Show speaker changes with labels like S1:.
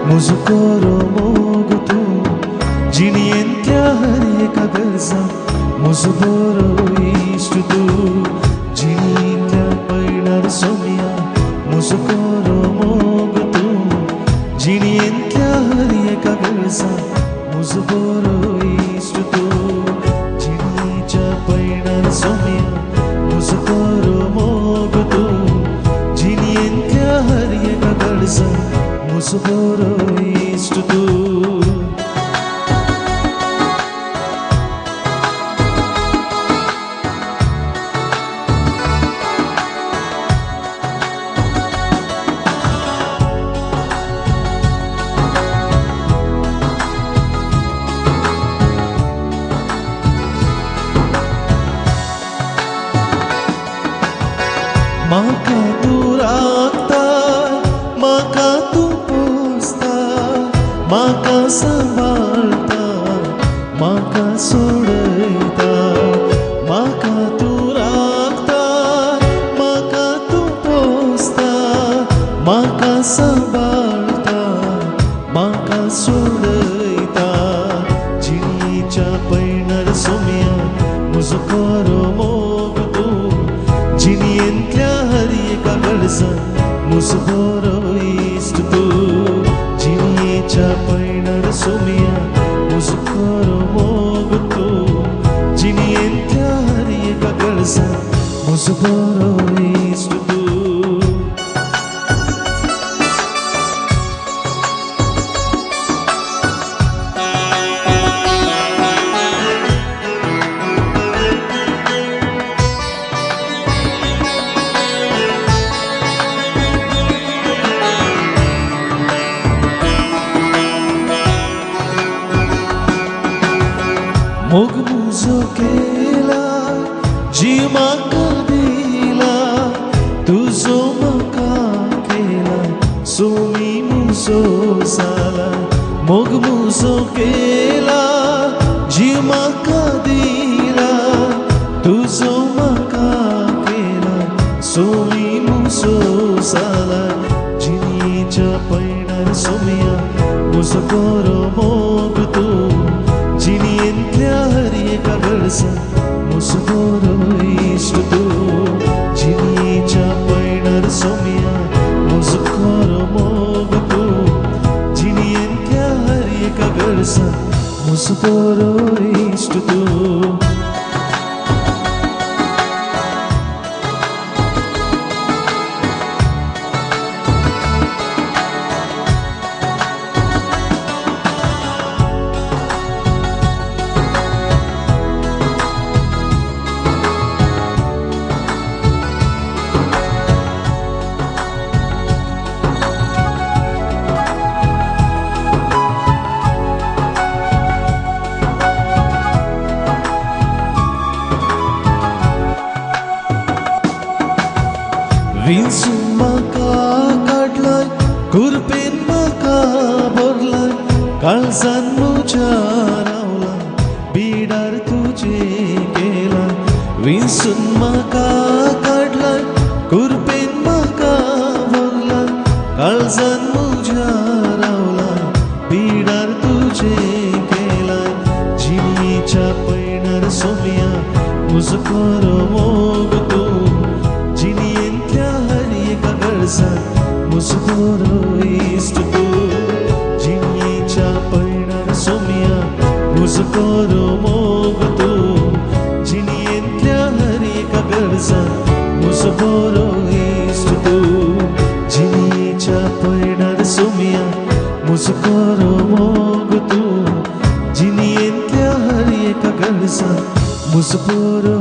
S1: Muzukoro mogutu Jinientia harie kagarza Muzuboro istutu Jinientia painar somia Muzukoro mogutu Jinientia harie kagarza Muzuboro istutu Jinientia painar somia Muzukoro mogutu Jinientia harie kagarza Muzuboro istutu Maka tu rakta, maka tu posta, maka sambalta, maka sodaita. Maka tu rakta, maka tu posta, maka sambalta, maka sodaita. Jinicha painar somia, muzukoro mogutu. Jinientia harie kagarza Muzuboro istutu Jinicha painar somia Muzukoro mogutu Jinientia harie kagarza Muzuboro istutu Mogmuzo kela, jima kadila, tuzo makakela, sumi muzo sala. Mogmuzo kela, jima kadila, tuzo makakela, sumi muzo sala. Jinicha painar somia, muzukoro mogutu. Jinientia harie kagarza Muzuboro istutu Jinicha painar somia Muzukoro mogutu Jinientia harie kagarza Muzuboro istutu Vinsun maka kadlay, kurpin maka borlay, kalsan mujarawlay, bidar tujhe kelay. Vinsun maka kadlay, kurpin maka borlay, kalsan mujarawlay, bidar tujhe kelay. Jinicha painar somia, muzukoro mogutu. Jinientia harie kagarza Muzuboro istutu Jinicha painar somia Muzukoro mogutu Jinientia harie kagarza Muzuboro istutu Jinicha painar somia Muzukoro mogutu Jinientia harie kagarza Muzuboro